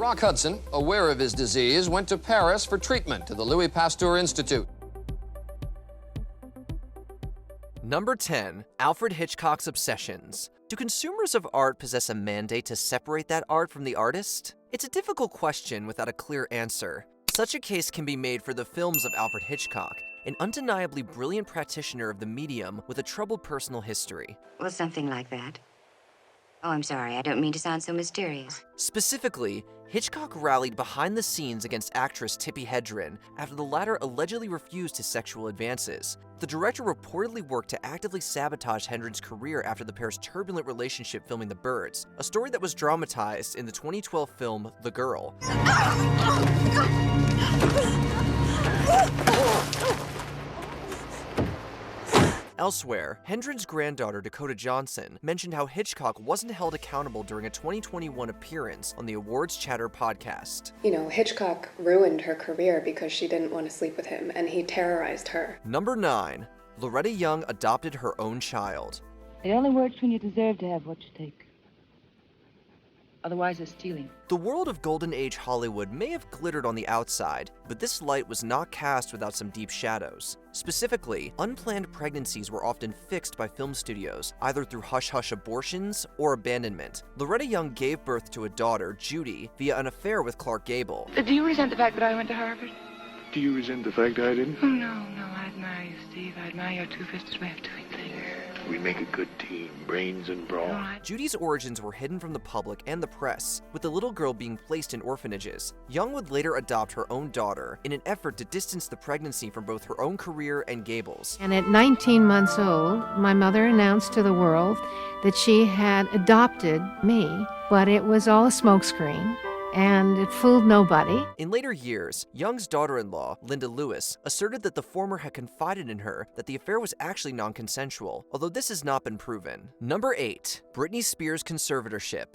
Rock Hudson, aware of his disease, went to Paris for treatment to the Louis Pasteur Institute. Number 10. Alfred Hitchcock's obsessions. Do consumers of art possess a mandate to separate that art from the artist? It's a difficult question without a clear answer. Such a case can be made for the films of Alfred Hitchcock, an undeniably brilliant practitioner of the medium with a troubled personal history. Well, something like that. Oh, I'm sorry, I don't mean to sound so mysterious. Specifically, Hitchcock rallied behind the scenes against actress Tippi Hedren after the latter allegedly refused his sexual advances. The director reportedly worked to actively sabotage Hedren's career after the pair's turbulent relationship filming The Birds, a story that was dramatized in the 2012 film The Girl. Elsewhere, Hedren's granddaughter Dakota Johnson mentioned how Hitchcock wasn't held accountable during a 2021 appearance on the Awards Chatter podcast. You know, Hitchcock ruined her career because she didn't want to sleep with him, and he terrorized her. Number 9. Loretta Young adopted her own child. It only works when you deserve to have what you take. Otherwise, it's stealing. The world of Golden Age Hollywood may have glittered on the outside, but this light was not cast without some deep shadows. Specifically, unplanned pregnancies were often fixed by film studios, either through hush-hush abortions or abandonment. Loretta Young gave birth to a daughter, Judy, via an affair with Clark Gable. Do you resent the fact that I went to Harvard? Do you resent the fact I didn't? Oh, no, I admire you, Steve. I admire your two-fisted way of doing things. We make a good team, brains and brawn. Judy's origins were hidden from the public and the press, with the little girl being placed in orphanages. Young would later adopt her own daughter in an effort to distance the pregnancy from both her own career and Gable's. And at 19 months old, my mother announced to the world that she had adopted me, but it was all a smokescreen. And it fooled nobody. In later years, Young's daughter-in-law, Linda Lewis, asserted that the former had confided in her that the affair was actually non-consensual, although this has not been proven. Number 8. Britney Spears' conservatorship.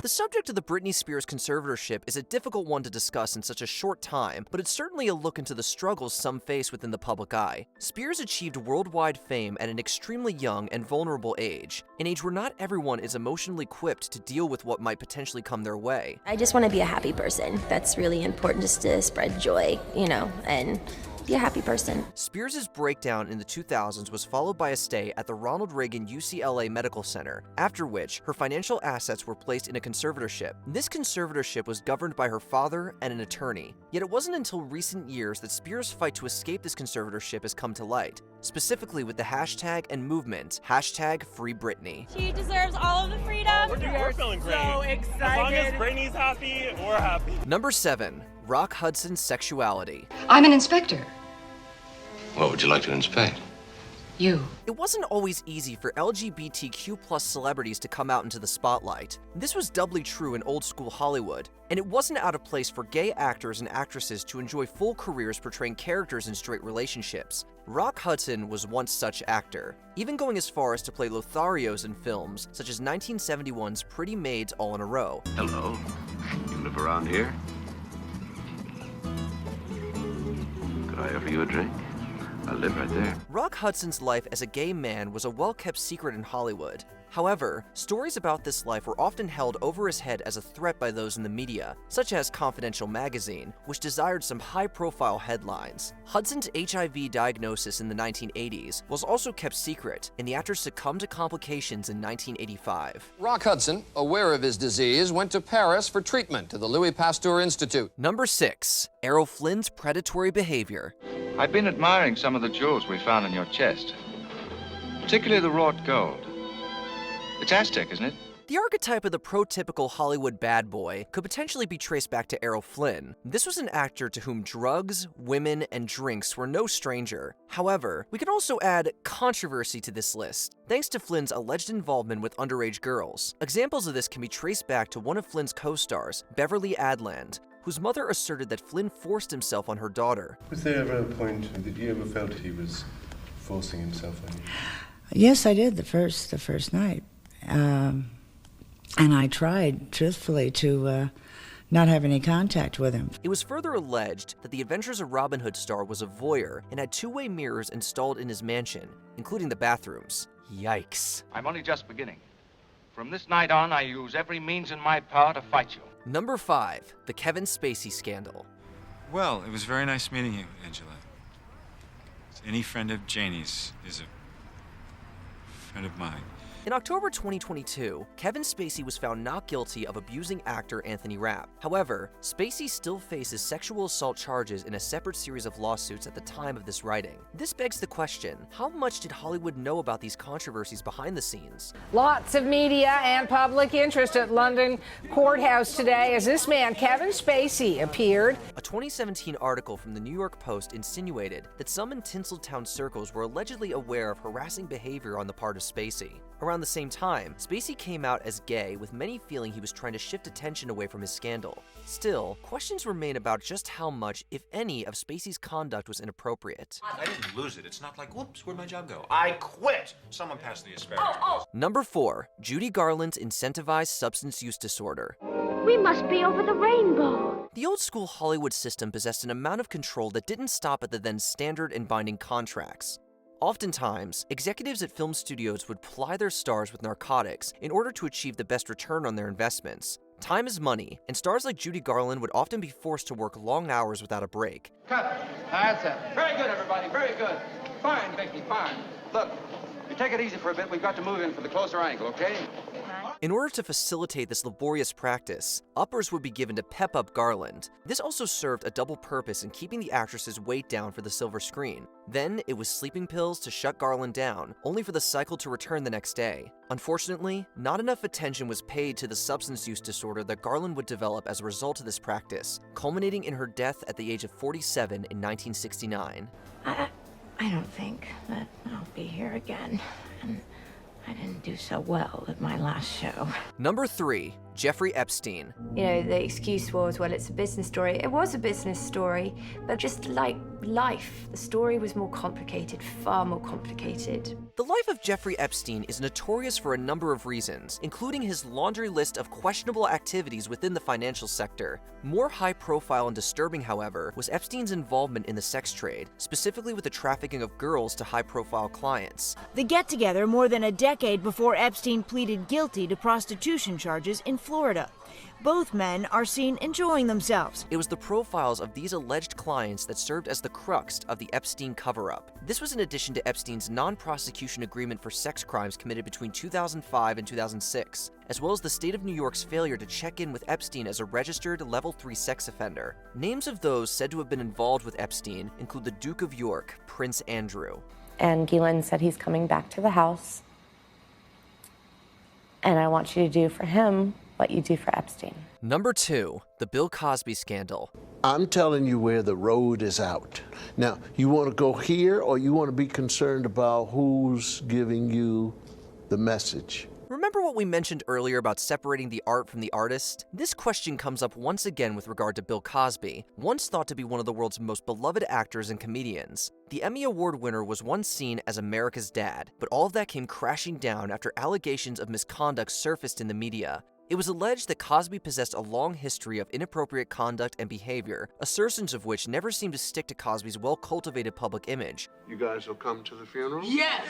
The subject of the Britney Spears conservatorship is a difficult one to discuss in such a short time, but it's certainly a look into the struggles some face within the public eye. Spears achieved worldwide fame at an extremely young and vulnerable age, an age where not everyone is emotionally equipped to deal with what might potentially come their way. I just want to be a happy person. That's really important, just to spread joy, and be a happy person. Spears' breakdown in the 2000s was followed by a stay at the Ronald Reagan UCLA Medical Center, after which her financial assets were placed in a conservatorship. This conservatorship was governed by her father and an attorney. Yet it wasn't until recent years that Spears' fight to escape this conservatorship has come to light, specifically with the hashtag and movement, #FreeBritney. She deserves all of the freedom. We're feeling great. So excited. As long as Britney's happy, we're happy. Number 7. Rock Hudson's sexuality. I'm an inspector. What would you like to inspect? You. It wasn't always easy for LGBTQ+ celebrities to come out into the spotlight. This was doubly true in old-school Hollywood, and it wasn't out of place for gay actors and actresses to enjoy full careers portraying characters in straight relationships. Rock Hudson was once such actor, even going as far as to play Lotharios in films such as 1971's Pretty Maids All in a Row. Hello. You live around here? Could I offer you a drink? I live right there. Rock Hudson's life as a gay man was a well-kept secret in Hollywood. However, stories about this life were often held over his head as a threat by those in the media, such as Confidential magazine, which desired some high-profile headlines. Hudson's HIV diagnosis in the 1980s was also kept secret, and the actor succumbed to complications in 1985. Rock Hudson, aware of his disease, went to Paris for treatment to the Louis Pasteur Institute. Number 6. Errol Flynn's predatory behavior. I've been admiring some of the jewels we found in your chest, particularly the wrought gold. It's Aztec, isn't it? The archetype of the prototypical Hollywood bad boy could potentially be traced back to Errol Flynn. This was an actor to whom drugs, women, and drinks were no stranger. However, we can also add controversy to this list, thanks to Flynn's alleged involvement with underage girls. Examples of this can be traced back to one of Flynn's co-stars, Beverly Adland, whose mother asserted that Flynn forced himself on her daughter. Was there ever a point that you ever felt he was forcing himself on you? Yes, I did the first night. And I tried, truthfully, to not have any contact with him. It was further alleged that the Adventures of Robin Hood star was a voyeur and had two-way mirrors installed in his mansion, including the bathrooms. Yikes. I'm only just beginning. From this night on, I use every means in my power to fight you. Number 5, the Kevin Spacey Scandal. Well, it was very nice meeting you, Angela. Any friend of Janie's is a friend of mine. In October 2022, Kevin Spacey was found not guilty of abusing actor Anthony Rapp. However, Spacey still faces sexual assault charges in a separate series of lawsuits at the time of this writing. This begs the question, how much did Hollywood know about these controversies behind the scenes? Lots of media and public interest at London courthouse today as this man, Kevin Spacey, appeared. A 2017 article from the New York Post insinuated that some in Tinseltown circles were allegedly aware of harassing behavior on the part of Spacey. Around the same time, Spacey came out as gay, with many feeling he was trying to shift attention away from his scandal. Still, questions remain about just how much, if any, of Spacey's conduct was inappropriate. I didn't lose it. It's not like, whoops, where'd my job go? I quit! Someone passed the asparagus. Number 4, Judy Garland's incentivized substance use disorder. We must be over the rainbow. The old-school Hollywood system possessed an amount of control that didn't stop at the then standard and binding contracts. Oftentimes, executives at film studios would ply their stars with narcotics in order to achieve the best return on their investments. Time is money, and stars like Judy Garland would often be forced to work long hours without a break. Cut. That's it. Very good, everybody. Very good. Fine, Vicky, fine. Look, you take it easy for a bit. We've got to move in for the closer angle, okay? In order to facilitate this laborious practice, uppers would be given to pep up Garland. This also served a double purpose in keeping the actress's weight down for the silver screen. Then, it was sleeping pills to shut Garland down, only for the cycle to return the next day. Unfortunately, not enough attention was paid to the substance use disorder that Garland would develop as a result of this practice, culminating in her death at the age of 47 in 1969. I don't think that I'll be here again. And I didn't do so well at my last show. Number 3, Jeffrey Epstein. You know, the excuse was, well, it's a business story. It was a business story, but just like life, the story was more complicated, far more complicated. The life of Jeffrey Epstein is notorious for a number of reasons, including his laundry list of questionable activities within the financial sector. More high-profile and disturbing, however, was Epstein's involvement in the sex trade, specifically with the trafficking of girls to high-profile clients. They get together more than a decade before Epstein pleaded guilty to prostitution charges in Florida. Both men are seen enjoying themselves. It was the profiles of these alleged clients that served as the crux of the Epstein cover-up. This was in addition to Epstein's non-prosecution agreement for sex crimes committed between 2005 and 2006, as well as the state of New York's failure to check in with Epstein as a registered level 3 sex offender. Names of those said to have been involved with Epstein include the Duke of York, Prince Andrew. And Ghislaine said he's coming back to the house, and I want you to do for him what you do for Epstein. Number 2, the Bill Cosby Scandal. I'm telling you where the road is out. Now, you want to go here, or you want to be concerned about who's giving you the message? Remember what we mentioned earlier about separating the art from the artist? This question comes up once again with regard to Bill Cosby, once thought to be one of the world's most beloved actors and comedians. The Emmy Award winner was once seen as America's dad, but all of that came crashing down after allegations of misconduct surfaced in the media. It was alleged that Cosby possessed a long history of inappropriate conduct and behavior, assertions of which never seemed to stick to Cosby's well-cultivated public image. You guys will come to the funeral? Yes!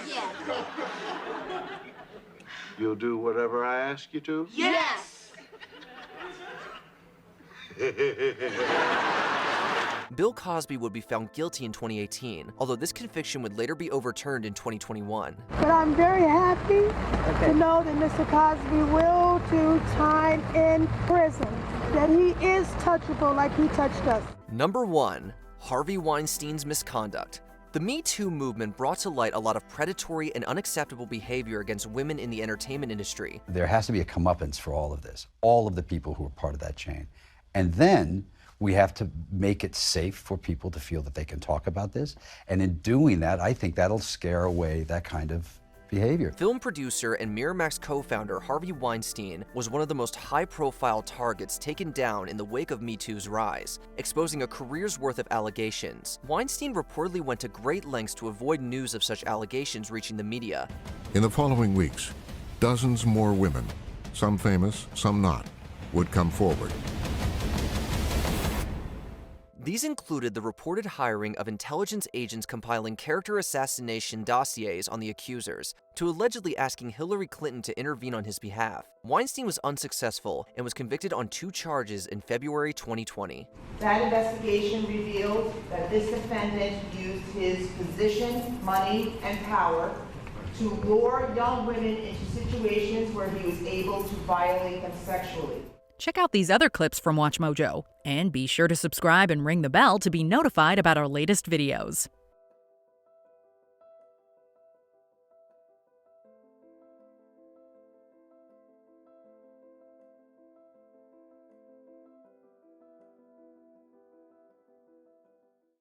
You'll do whatever I ask you to? Yes! Bill Cosby would be found guilty in 2018, although this conviction would later be overturned in 2021. But I'm very happy to know that Mr. Cosby will do time in prison, that he is touchable like he touched us. Number 1, Harvey Weinstein's misconduct. The Me Too movement brought to light a lot of predatory and unacceptable behavior against women in the entertainment industry. There has to be a comeuppance for all of this, all of the people who are part of that chain. And then we have to make it safe for people to feel that they can talk about this. And in doing that, I think that'll scare away that kind of behavior. Film producer and Miramax co-founder Harvey Weinstein was one of the most high-profile targets taken down in the wake of Me Too's rise, exposing a career's worth of allegations. Weinstein reportedly went to great lengths to avoid news of such allegations reaching the media. In the following weeks, dozens more women, some famous, some not, would come forward. These included the reported hiring of intelligence agents compiling character assassination dossiers on the accusers, to allegedly asking Hillary Clinton to intervene on his behalf. Weinstein was unsuccessful and was convicted on 2 charges in February 2020. That investigation revealed that this defendant used his position, money, and power to lure young women into situations where he was able to violate them sexually. Check out these other clips from WatchMojo, and be sure to subscribe and ring the bell to be notified about our latest videos.